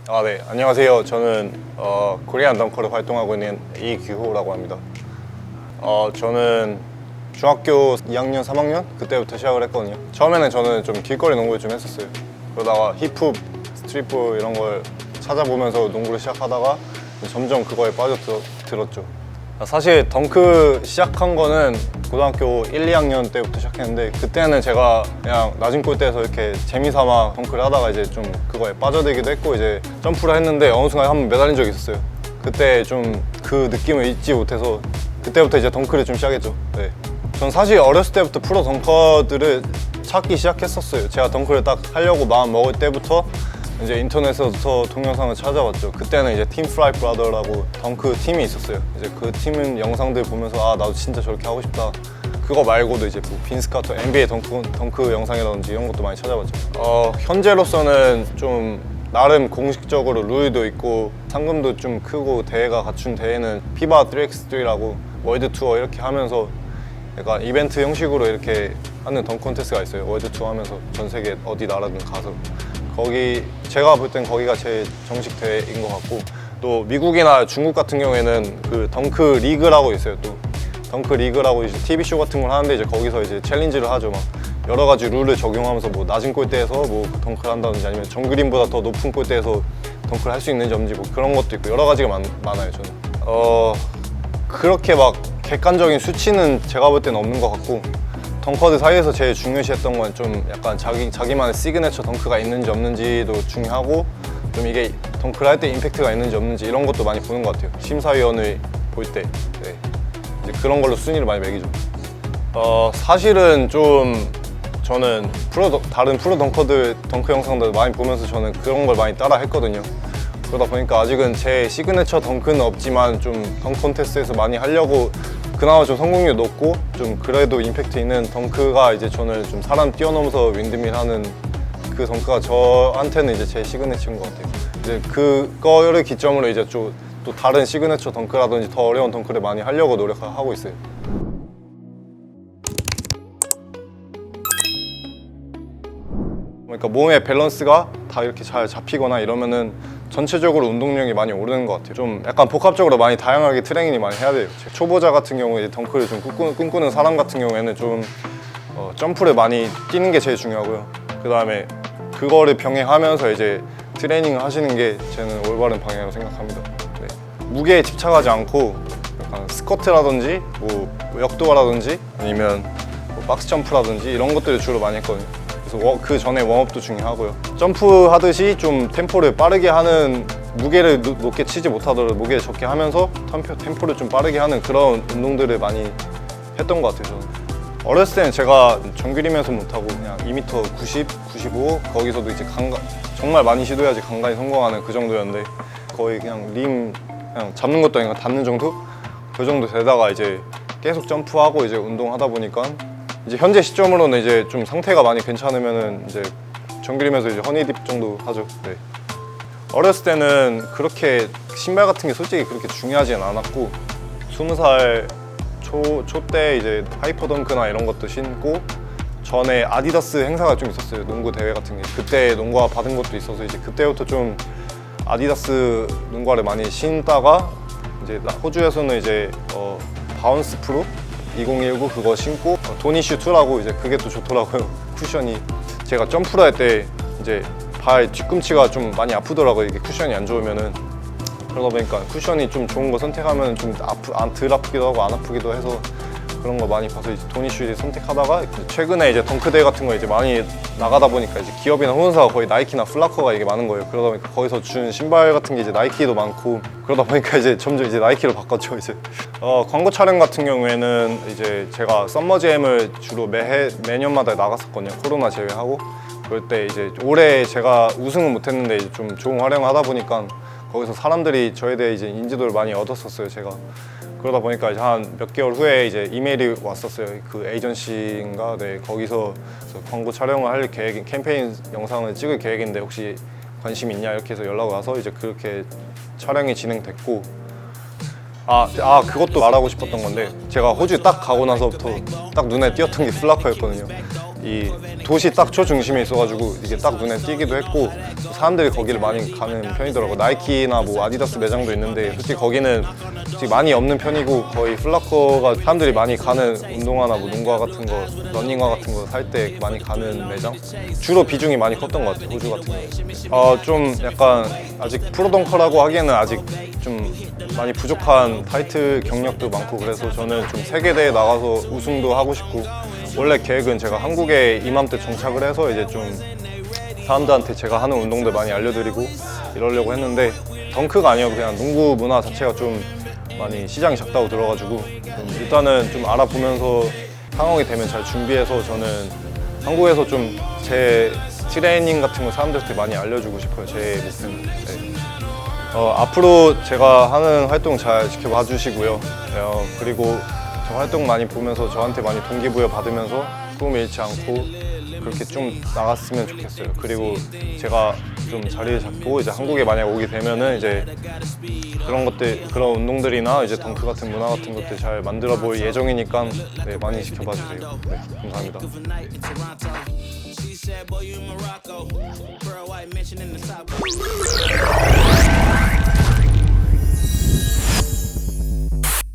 네. 안녕하세요. 저는 코리안 덩커로 활동하고 있는 이규호라고 합니다. 저는 중학교 2학년, 3학년 그때부터 시작을 했거든요. 처음에는 저는 좀 길거리 농구를 좀 했었어요. 그러다가 힙합, 스트릿볼 이런 걸 찾아보면서 농구를 시작하다가 점점 그거에 빠져들었죠. 사실 덩크 시작한 거는 고등학교 1, 2학년 때부터 시작했는데, 그때는 제가 그냥 낮은 골대에서 이렇게 재미삼아 덩크를 하다가 이제 좀 그거에 빠져들기도 했고, 이제 점프를 했는데 어느 순간 한번 매달린 적이 있었어요. 그때 좀 그 느낌을 잊지 못해서 그때부터 이제 덩크를 좀 시작했죠. 네. 전 사실 어렸을 때부터 프로 덩커들을 찾기 시작했었어요. 제가 덩크를 딱 하려고 마음 먹을 때부터 이제 인터넷에서 동영상을 찾아봤죠. 그때는 이제 팀 프라이 브라더라고 덩크 팀이 있었어요. 이제 그 팀 영상들 보면서 나도 진짜 저렇게 하고 싶다. 그거 말고도 이제 뭐 빈스 카터 NBA 덩크 영상이라든지 이런 것도 많이 찾아봤죠. 현재로서는 좀 나름 공식적으로 룰도 있고 상금도 좀 크고 대회가 갖춘 대회는 피바 3x3라고 월드 투어 이렇게 하면서 약간 이벤트 형식으로 이렇게 하는 덩크 콘테스트가 있어요. 월드 투어 하면서 전 세계 어디 나라든 가서 거기 제가 볼 땐 거기가 제일 정식 대회인 것 같고, 또 미국이나 중국 같은 경우에는 그 덩크 리그라고 있어요. 또 덩크 리그라고 이제 TV 쇼 같은 걸 하는데 이제 거기서 이제 챌린지를 하죠. 막 여러 가지 룰을 적용하면서 뭐 낮은 골대에서 뭐 덩크를 한다든지 아니면 정그린보다 더 높은 골대에서 덩크를 할 수 있는지 없는지 뭐 그런 것도 있고 여러 가지가 많아요. 저는 그렇게 막 객관적인 수치는 제가 볼 때는 없는 것 같고, 덩커들 사이에서 제일 중요시했던 건 좀 약간 자기만의 시그네처 덩크가 있는지 없는지도 중요하고, 좀 이게 덩크를 할 때 임팩트가 있는지 없는지 이런 것도 많이 보는 것 같아요. 심사위원을 볼 때. 네. 이제 그런 걸로 순위를 많이 매기죠. 사실은 좀 저는 다른 프로 덩커들 덩크 영상들 많이 보면서 저는 그런 걸 많이 따라 했거든요. 그러다 보니까 아직은 제 시그네처 덩크는 없지만 좀 덩크 콘테스트에서 많이 하려고 그나마 좀 성공률 높고 좀 그래도 임팩트 있는 덩크가 이제 저는 좀 사람 뛰어넘어서 윈드밀 하는 그 덩크가 저한테는 이제 제 시그네처인 것 같아요. 이제 그거를 기점으로 이제 또 다른 시그네처 덩크라든지 더 어려운 덩크를 많이 하려고 노력하고 있어요. 그러니까 몸의 밸런스가 다 이렇게 잘 잡히거나 이러면은 전체적으로 운동량이 많이 오르는 것 같아요. 좀 약간 복합적으로 많이 다양하게 트레이닝이 많이 해야 돼요. 초보자 같은 경우에 덩크를 좀 꿈꾸는 사람 같은 경우에는 좀 점프를 많이 뛰는 게 제일 중요하고요. 그 다음에 그거를 병행하면서 이제 트레이닝을 하시는 게 저는 올바른 방향이라고 생각합니다. 네. 무게에 집착하지 않고 약간 스쿼트라든지 뭐 역도라든지 아니면 뭐 박스 점프라든지 이런 것들을 주로 많이 했거든요. 그래서 그 전에 웜업도 중요하고요. 점프하듯이 좀 템포를 빠르게 하는, 무게를 높게 치지 못하더라도 무게를 적게 하면서 템포를 좀 빠르게 하는 그런 운동들을 많이 했던 것 같아요. 저는 어렸을 때는 제가 정규리면서 못하고 그냥 2m 90, 95 거기서도 이제 정말 많이 시도해야지 간간히 성공하는 그 정도였는데, 거의 그냥 그냥 잡는 것도 아니고 닿는 정도? 그 정도 되다가 이제 계속 점프하고 이제 운동하다 보니까 이제 현재 시점으로는 이제 좀 상태가 많이 괜찮으면은 이제 정규리면서 이제 허니딥 정도 하죠. 네. 어렸을 때는 그렇게 신발 같은 게 솔직히 그렇게 중요하진 않았고, 20살 초 때 이제 하이퍼덩크나 이런 것도 신고, 전에 아디다스 행사가 좀 있었어요. 농구 대회 같은 게. 그때 농구화 받은 것도 있어서 이제 그때부터 좀 아디다스 농구화를 많이 신다가 이제 호주에서는 이제 바운스 프로 2019 그거 신고 도니슈 2라고 이제 그게 또 좋더라고요. 쿠션이 제가 점프를 할 때 이제 발 뒤꿈치가 좀 많이 아프더라고요. 이게 쿠션이 안 좋으면은. 그러다 보니까 쿠션이 좀 좋은 거 선택하면 좀 덜 아프기도 하고 안 아프기도 해서 그런 거 많이 봐서 이제 도니슈 선택하다가, 최근에 이제 덩크 대회 같은 거 이제 많이 나가다 보니까 이제 기업이나 후원사가 거의 나이키나 플라커가 이게 많은 거예요. 그러다 보니까 거기서 준 신발 같은 게 이제 나이키도 많고, 그러다 보니까 이제 점점 이제 나이키로 바꿨죠. 이제 광고 촬영 같은 경우에는 이제 제가 썸머잼을 주로 매년마다 나갔었거든요. 코로나 제외하고. 그럴 때 이제 올해 제가 우승은 못했는데 이제 좀 좋은 활약을 하다 보니까 거기서 사람들이 저에 대해 이제 인지도를 많이 얻었었어요. 제가 그러다 보니까 이제 한 몇 개월 후에 이제 이메일이 왔었어요. 그 에이전시인가, 네, 거기서 광고 촬영을 할 캠페인 영상을 찍을 계획인데 혹시 관심 있냐 이렇게 해서 연락 와서 이제 그렇게 촬영이 진행됐고, 그것도 말하고 싶었던 건데, 제가 호주 딱 가고 나서부터 딱 눈에 띄었던 게 플라커였거든요. 이 도시 딱 초중심에 있어가지고 이게 딱 눈에 띄기도 했고 사람들이 거기를 많이 가는 편이더라고. 나이키나 뭐 아디다스 매장도 있는데 솔직히 거기는 솔직히 많이 없는 편이고 거의 플라커가 사람들이 많이 가는 운동화나 뭐 농구화 같은 거, 러닝화 같은 거 살 때 많이 가는 매장 주로 비중이 많이 컸던 것 같아요. 호주 같은 경우에. 좀 약간 아직 프로덩커라고 하기에는 아직 좀 많이 부족한 타이틀 경력도 많고 그래서 저는 좀 세계대회 나가서 우승도 하고 싶고 원래 계획은 제가 한국에 이맘때 정착을 해서 이제 좀 사람들한테 제가 하는 운동들 많이 알려드리고 이러려고 했는데 덩크가 아니고 그냥 농구 문화 자체가 좀 많이 시장이 작다고 들어가지고 좀 일단은 좀 알아보면서 상황이 되면 잘 준비해서 저는 한국에서 좀 제 트레이닝 같은 거 사람들한테 많이 알려주고 싶어요. 제 목표는. 네. 앞으로 제가 하는 활동 잘 지켜봐 주시고요. 그리고 저 활동 많이 보면서 저한테 많이 동기부여 받으면서 꿈을 잃지 않고 그렇게 좀 나갔으면 좋겠어요. 그리고 제가 좀 자리를 잡고 이제 한국에 만약 오게 되면은 이제 그런 것들, 그런 운동들이나 이제 덩크 같은 문화 같은 것들 잘 만들어 볼 예정이니까 네, 많이 지켜봐 주세요. 네, 감사합니다. She said, boy, you Morocco. Pearl white mention in the top.